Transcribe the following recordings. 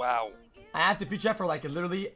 Wow. I have to pee chat for like literally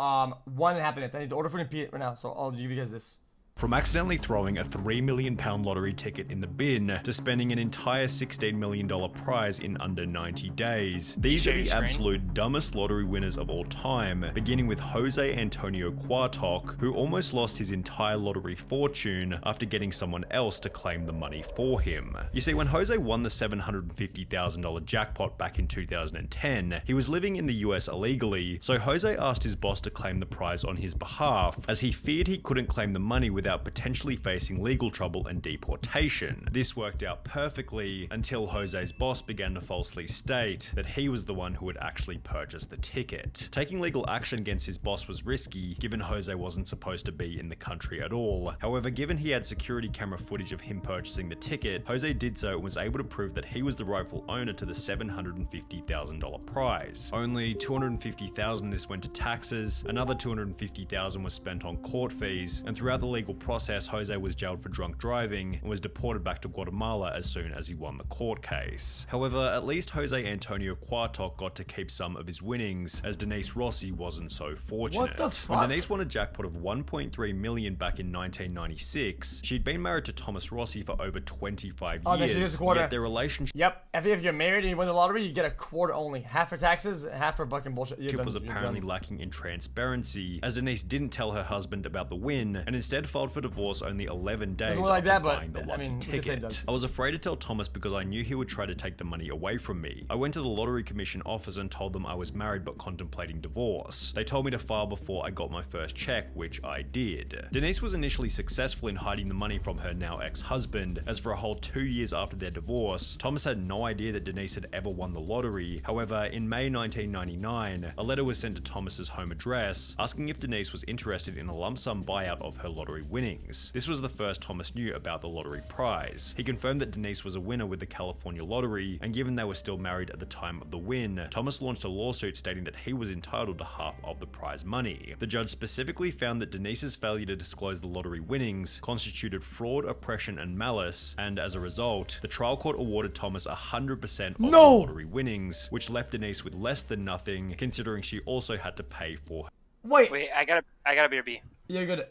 1.5 minutes. I need to order food and pee right now, so I'll give you guys this. From accidentally throwing a £3 million lottery ticket in the bin to spending an entire $16 million prize in under 90 days. These are the absolute dumbest lottery winners of all time, beginning with Jose Antonio Cuartoc, who almost lost his entire lottery fortune after getting someone else to claim the money for him. You see, when Jose won the $750,000 jackpot back in 2010, he was living in the US illegally, so Jose asked his boss to claim the prize on his behalf, as he feared he couldn't claim the money without potentially facing legal trouble and deportation. This worked out perfectly until Jose's boss began to falsely state that he was the one who had actually purchased the ticket. Taking legal action against his boss was risky, given Jose wasn't supposed to be in the country at all. However, given he had security camera footage of him purchasing the ticket, Jose did so and was able to prove that he was the rightful owner to the $750,000 prize. Only $250,000 of this went to taxes, another $250,000 was spent on court fees, and throughout the legal process, Jose was jailed for drunk driving and was deported back to Guatemala as soon as he won the court case. However, at least Jose Antonio Cuartoc got to keep some of his winnings, as Denise Rossi wasn't so fortunate. What the fuck? When Denise won a jackpot of $1.3 million back in 1996, she'd been married to Thomas Rossi for over 25 years, yet their relationship If you're married and you win the lottery, you get a quarter only. Half for taxes, half for fucking bullshit. was apparently lacking in transparency, as Denise didn't tell her husband about the win and instead filed for divorce only 11 days after buying the lucky ticket. I was afraid to tell Thomas because I knew he would try to take the money away from me. I went to the Lottery Commission office and told them I was married but contemplating divorce. They told me to file before I got my first check, which I did. Denise was initially successful in hiding the money from her now ex-husband, as for a whole 2 years after their divorce, Thomas had no idea that Denise had ever won the lottery. However, in May 1999, a letter was sent to Thomas's home address asking if Denise was interested in a lump sum buyout of her lottery winnings. This was the first Thomas knew about the lottery prize. He confirmed that Denise was a winner with the California lottery, and given they were still married at the time of the win, Thomas launched a lawsuit stating that he was entitled to half of the prize money. The judge specifically found that Denise's failure to disclose the lottery winnings constituted fraud, oppression, and malice, and as a result, the trial court awarded Thomas 100% of the lottery winnings, which left Denise with less than nothing, considering she also had to pay for her. Wait, I gotta be a B. Yeah, good.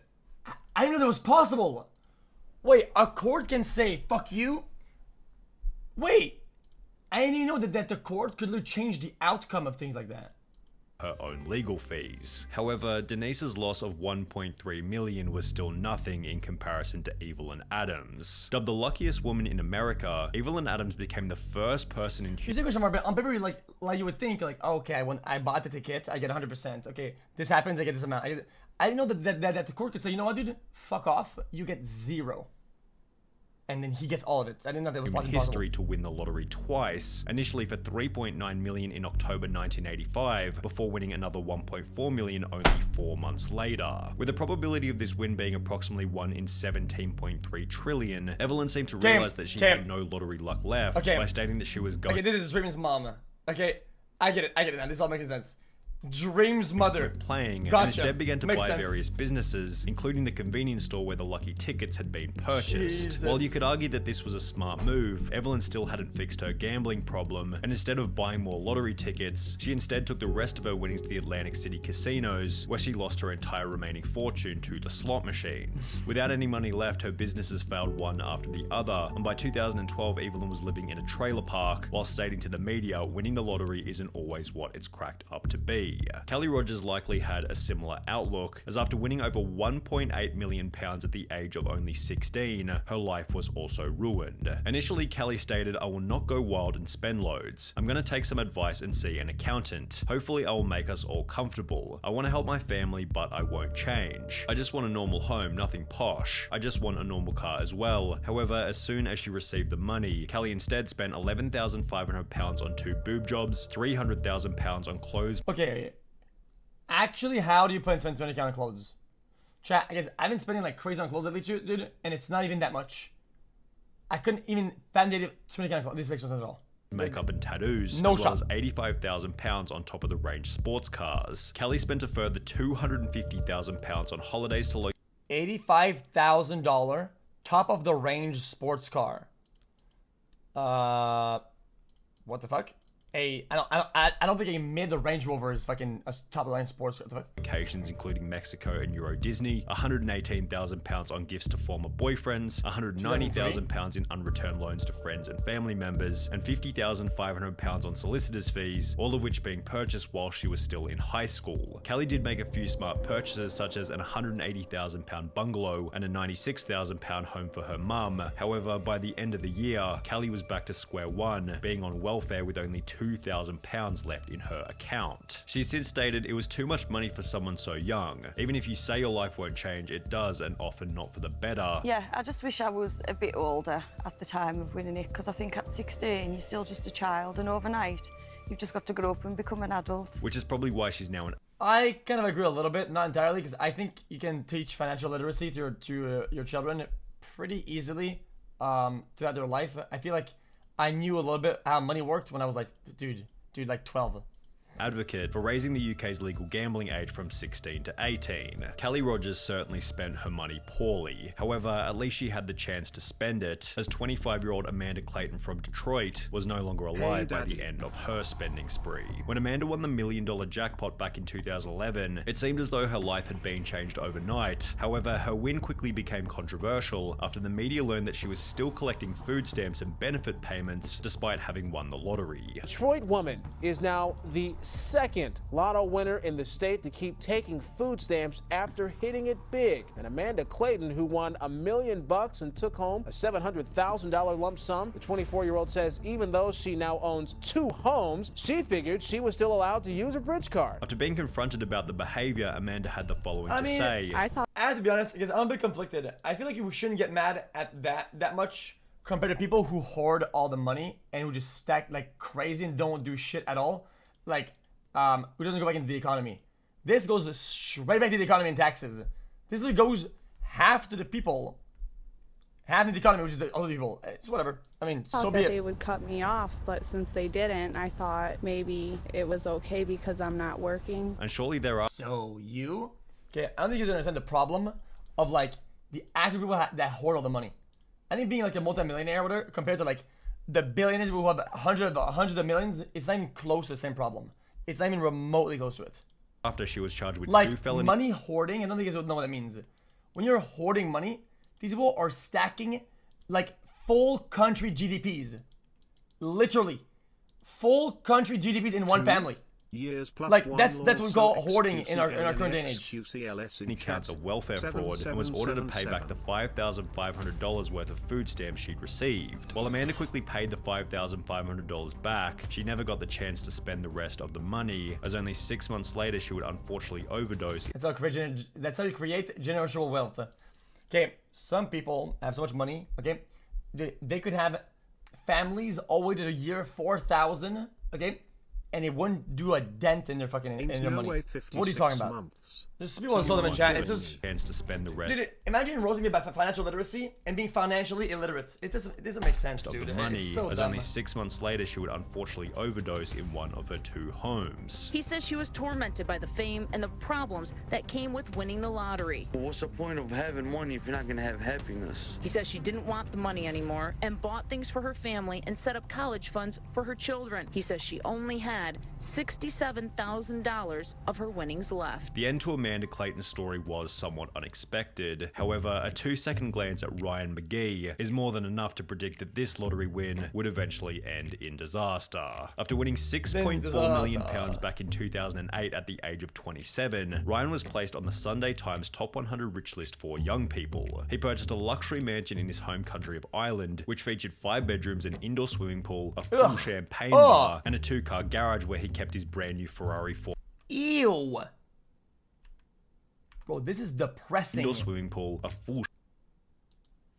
I didn't know that was possible. Wait, a court can say, fuck you? Wait, I didn't even know that the court could literally change the outcome of things like that. Her own legal fees. However, Denise's loss of $1.3 million was still nothing in comparison to Evelyn Adams. Dubbed the luckiest woman in America, Evelyn Adams became the first person in Here's a question, Mark, on paper, like you would think, like, oh, okay, I bought the ticket, I get 100%. Okay, this happens, I get this amount. I didn't know that the court could say, you know what, dude, fuck off, you get 0. And then he gets all of it. I didn't know that was possible. History to win the lottery twice, initially for $3.9 million in October 1985, before winning another $1.4 million only 4 months later. With the probability of this win being approximately 1 in 17.3 trillion, Evelyn seemed to realize that she had no lottery luck left by stating that she was going. Okay, this is Raymond's mom. Okay, I get it now. This is all making sense. Dream's mother playing and instead began to buy various businesses, including the convenience store where the lucky tickets had been purchased. Jesus. While you could argue that this was a smart move, Evelyn still hadn't fixed her gambling problem, and instead of buying more lottery tickets, she instead took the rest of her winnings to the Atlantic City casinos, where she lost her entire remaining fortune to the slot machines. Without any money left, her businesses failed one after the other, and by 2012 Evelyn was living in a trailer park, while stating to the media winning the lottery isn't always what it's cracked up to be. Kelly Rogers likely had a similar outlook, as after winning over £1.8 million at the age of only 16, her life was also ruined. Initially, Kelly stated, "I will not go wild and spend loads. I'm going to take some advice and see an accountant. Hopefully I will make us all comfortable. I want to help my family, but I won't change. I just want a normal home, nothing posh. I just want a normal car as well." However, as soon as she received the money, Kelly instead spent £11,500 on 2 boob jobs, £300,000 on clothes. Okay. Actually, how do you plan to spend 20k on clothes? Chat, I guess I've been spending like crazy on clothes lately, dude, and it's not even that much. I couldn't even find 20k on clothes. This makes no sense at all. Makeup and tattoos, as well as £85,000 on top of the range sports cars. Kelly spent a further £250,000 on holidays to $85,000 top of the range sports car. What the fuck? I don't think a mid Range Rover is fucking a top of the line sports car. What the fuck? Locations including Mexico and Euro Disney, £118,000 on gifts to former boyfriends, £190,000 in unreturned loans to friends and family members, and £50,500 on solicitors' fees, all of which being purchased while she was still in high school. Kelly did make a few smart purchases, such as an £180,000 bungalow and a £96,000 home for her mum. However, by the end of the year, Kelly was back to square one, being on welfare with only £2,000 left in her account. She's since stated it was too much money for someone so young. Even if you say your life won't change, it does, and often not for the better. Yeah, I just wish I was a bit older at the time of winning it, because I think at 16 you're still just a child, and overnight you've just got to grow up and become an adult. Which is probably why she's now an I kind of agree a little bit, not entirely, because I think you can teach financial literacy to your children pretty easily throughout their life. I feel like I knew a little bit how money worked when I was like, dude, like 12. advocate for raising the UK's legal gambling age from 16 to 18. Kelly Rogers certainly spent her money poorly. However, at least she had the chance to spend it, as 25-year-old Amanda Clayton from Detroit was no longer alive by the end of her spending spree. When Amanda won the $1 million jackpot back in 2011, it seemed as though her life had been changed overnight. However, her win quickly became controversial after the media learned that she was still collecting food stamps and benefit payments despite having won the lottery. Detroit woman is now the second lotto winner in the state to keep taking food stamps after hitting it big. And Amanda Clayton, who won $1 million and took home a $700,000 lump sum, the 24-year-old says even though she now owns 2 homes, she figured she was still allowed to use a bridge card. After being confronted about the behavior, Amanda had the following to say. I have to be honest, because I'm a bit conflicted. I feel like you shouldn't get mad at that much compared to people who hoard all the money and who just stack like crazy and don't do shit at all. Like, who doesn't go back into the economy. This goes straight back to the economy and taxes. This really goes half to the people, half to the economy, which is the other people. It's whatever. I mean, so be it. They would cut me off, but since they didn't, I thought maybe it was okay because I'm not working. And surely there are. So you? Okay, I don't think you understand the problem of like the actual people that hoard all the money. I think being like a multimillionaire or whatever compared to like the billionaires who have hundreds of millions, it's not even close to the same problem. It's not even remotely close to it. After she was charged with like 2 felony money hoarding, I don't think you guys know what that means. When you're hoarding money, these people are stacking like full country GDPs. Literally. Full country GDPs in one family. Like that's what we call hoarding in our current day and age. Any counts of welfare fraud and was ordered to pay back the $5,500 worth of food stamps she'd received. While Amanda quickly paid the $5,500 back, she never got the chance to spend the rest of the money, as only 6 months later she would unfortunately overdose. That's how you create generational wealth. Okay, some people have so much money, okay, they could have families all the way to the year 4000, okay, and it wouldn't do a dent in their fucking in their money. What are you talking about? There's people that saw them in chat. It's just chance to spend the rest. Dude, imagine roasting me about financial literacy and being financially illiterate. It doesn't make sense, dude. The money, it's so as dumb. only 6 months later she would unfortunately overdose in one of her 2 homes. He says she was tormented by the fame and the problems that came with winning the lottery. What's the point of having money if you're not going to have happiness? He says she didn't want the money anymore and bought things for her family and set up college funds for her children. He says she only had $67,000 of her winnings left. The end to Amanda Clayton's story was somewhat unexpected. However, a 2-second glance at Ryan McGee is more than enough to predict that this lottery win would eventually end in disaster. After winning £6.4 million back in 2008 at the age of 27, Ryan was placed on the Sunday Times Top 100 Rich list for young people. He purchased a luxury mansion in his home country of Ireland, which featured 5 bedrooms, an indoor swimming pool, a full champagne bar, and a 2-car garage where he kept his brand new Ferrari 4. Ew. Bro, this is depressing. Indoor swimming pool, a full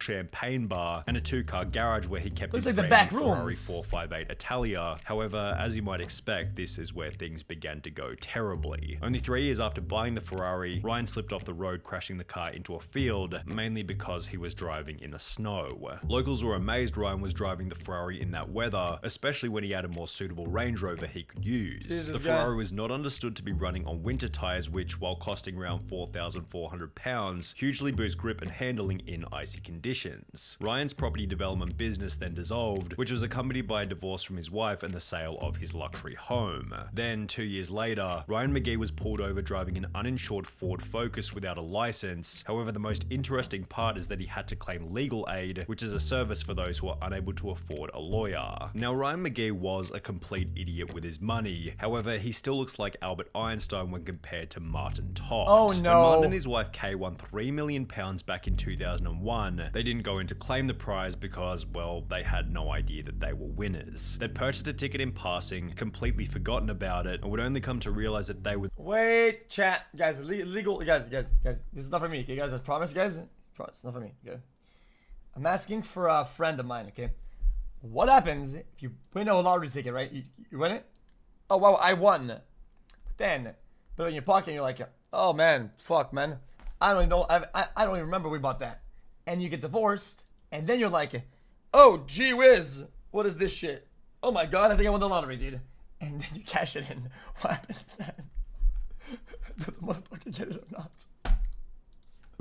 champagne bar, and a 2-car garage where he kept his like brand back new Ferrari rooms. 458 Italia. However, as you might expect, this is where things began to go terribly. Only 3 years after buying the Ferrari, Ryan slipped off the road, crashing the car into a field, mainly because he was driving in the snow. Locals were amazed Ryan was driving the Ferrari in that weather, especially when he had a more suitable Range Rover he could use. The Ferrari was not understood to be running on winter tires, which, while costing around £4,400, hugely boost grip and handling in icy conditions. conditions. Ryan's property development business then dissolved, which was accompanied by a divorce from his wife and the sale of his luxury home. Then, 2 years later, Ryan McGee was pulled over driving an uninsured Ford Focus without a license. However, the most interesting part is that he had to claim legal aid, which is a service for those who are unable to afford a lawyer. Now, Ryan McGee was a complete idiot with his money. However, he still looks like Albert Einstein when compared to Martin Todd. Oh no. When Martin and his wife Kay won £3 million back in 2001, they didn't go in to claim the prize because, well, they had no idea that they were winners. They'd purchased a ticket in passing, completely forgotten about it, and would only come to realize that they were— Wait, chat, guys, legal, guys, this is not for me, okay, guys, I promise, guys, promise, not for me, okay? I'm asking for a friend of mine, okay? What happens if you win a lottery ticket, right? You win it? Oh, wow, I won. But then, put it in your pocket and you're like, oh man, fuck, man. I don't even know, I don't even remember we bought that. And you get divorced, and then you're like, oh, gee whiz, what is this shit? Oh my god, I think I won the lottery, dude. And then you cash it in. What happens then? Does the motherfucker get it or not?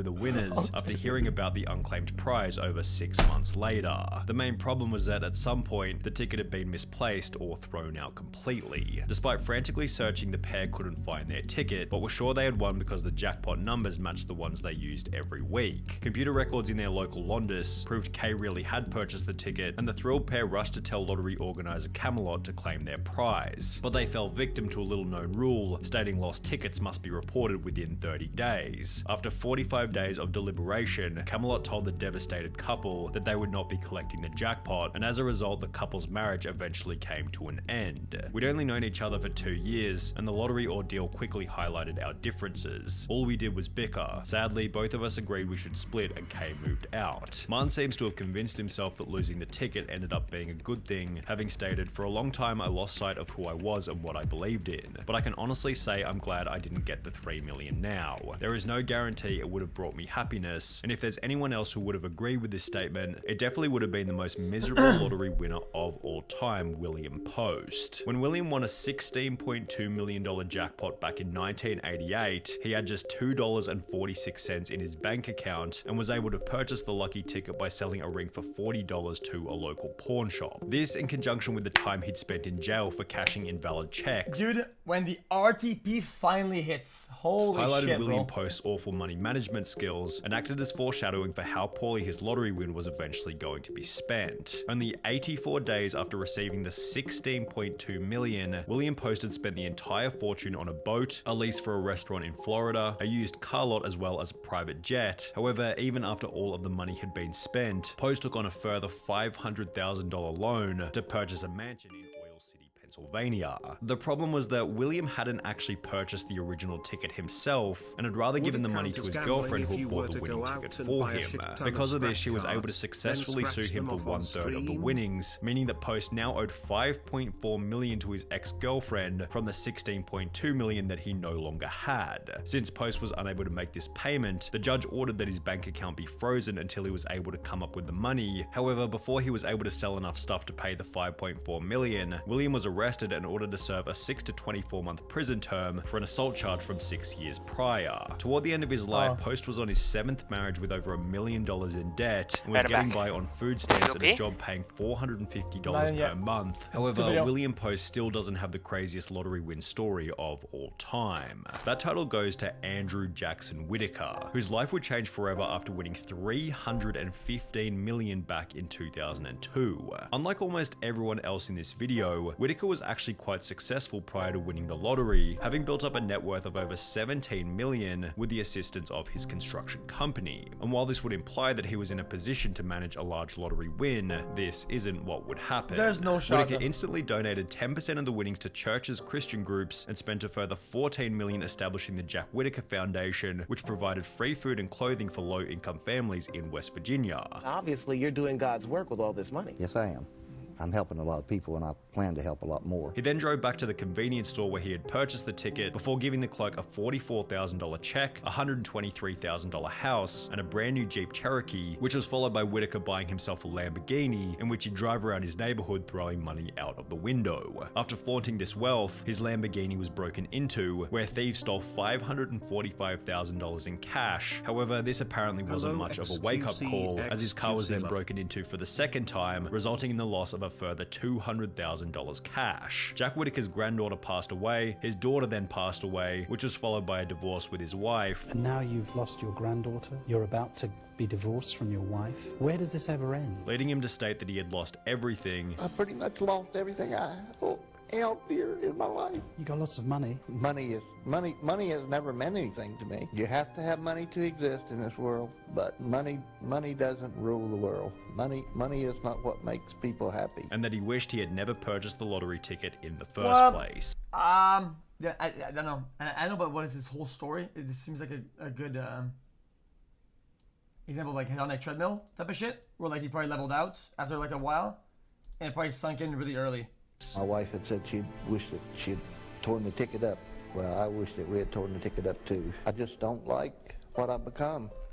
the winners after hearing about the unclaimed prize over 6 months later. The main problem was that at some point, the ticket had been misplaced or thrown out completely. Despite frantically searching, the pair couldn't find their ticket, but were sure they had won because the jackpot numbers matched the ones they used every week. Computer records in their local Londis proved Kay really had purchased the ticket, and the thrilled pair rushed to tell lottery organizer Camelot to claim their prize. But they fell victim to a little-known rule, stating lost tickets must be reported within 30 days. After 45 days of deliberation, Camelot told the devastated couple that they would not be collecting the jackpot, and as a result, the couple's marriage eventually came to an end. We'd only known each other for 2 years, and the lottery ordeal quickly highlighted our differences. All we did was bicker. Sadly, both of us agreed we should split, and Kay moved out. Martin seems to have convinced himself that losing the ticket ended up being a good thing, having stated, "For a long time I lost sight of who I was and what I believed in, but I can honestly say I'm glad I didn't get the 3 million now. There is no guarantee it would have brought me happiness, and if there's anyone else who would have agreed with this statement, it definitely would have been the most miserable lottery winner of all time, William Post." When William won a $16.2 million jackpot back in 1988, he had just $2.46 in his bank account and was able to purchase the lucky ticket by selling a ring for $40 to a local pawn shop. This, in conjunction with the time he'd spent in jail for cashing invalid checks, dude, when the RTP finally hits, holy highlighted shit, William bro. Post's awful money management skills and acted as foreshadowing for how poorly his lottery win was eventually going to be spent. Only 84 days after receiving the $16.2 million, William Post had spent the entire fortune on a boat, a lease for a restaurant in Florida, a used car lot, as well as a private jet. However, even after all of the money had been spent, Post took on a further $500,000 loan to purchase a mansion in Oil City, Pennsylvania. The problem was that William hadn't actually purchased the original ticket himself and had rather given the money to his girlfriend who bought the winning ticket for him. Because of this, she was able to successfully sue him for 1/3 of the winnings, meaning that Post now owed $5.4 million to his ex-girlfriend from the $16.2 million that he no longer had. Since Post was unable to make this payment, the judge ordered that his bank account be frozen until he was able to come up with the money. However, before he was able to sell enough stuff to pay the $5.4 million, William was arrested and ordered to serve a 6 to 24 month prison term for an assault charge from 6 years prior. Toward the end of his life, Post was on his 7th marriage with over $1 million in debt and was getting by on food stamps and a job paying $450 per month. However, William Post still doesn't have the craziest lottery win story of all time. That title goes to Andrew Jackson Whitaker, whose life would change forever after winning $315 million back in 2002. Unlike almost everyone else in this video, Whitaker was actually quite successful prior to winning the lottery, having built up a net worth of over $17 million with the assistance of his construction company. And while this would imply that he was in a position to manage a large lottery win, this isn't what would happen. There's no shot. Whitaker instantly donated 10% of the winnings to churches, Christian groups, and spent a further $14 million establishing the Jack Whitaker Foundation, which provided free food and clothing for low-income families in West Virginia. Obviously, you're doing God's work with all this money. Yes, I am. I'm helping a lot of people, and I plan to help a lot more. He then drove back to the convenience store where he had purchased the ticket before giving the clerk a $44,000 check, a $123,000 house, and a brand new Jeep Cherokee, which was followed by Whitaker buying himself a Lamborghini in which he'd drive around his neighborhood throwing money out of the window. After flaunting this wealth, his Lamborghini was broken into, where thieves stole $545,000 in cash. However, this apparently wasn't much of a wake-up call, as his car was then broken into for the second time, resulting in the loss of a further $200,000 cash. Jack Whitaker's granddaughter passed away, his daughter then passed away, which was followed by a divorce with his wife. And now you've lost your granddaughter, you're about to be divorced from your wife. Where does this ever end? Leading him to state that he had lost everything. I pretty much lost everything I held dear in my life. You got lots of money. Money has never meant anything to me. You have to have money to exist in this world, but money doesn't rule the world. Money is not what makes people happy. And that he wished he had never purchased the lottery ticket in the first place. Yeah, I don't know. I don't know about what is this whole story. It just seems like a good example of like hit on a treadmill type of shit, where like he probably leveled out after like a while, and it probably sunk in really early. My wife had said she wished that she had torn the ticket up. Well, I wish that we had torn the ticket up too. I just don't like what I've become.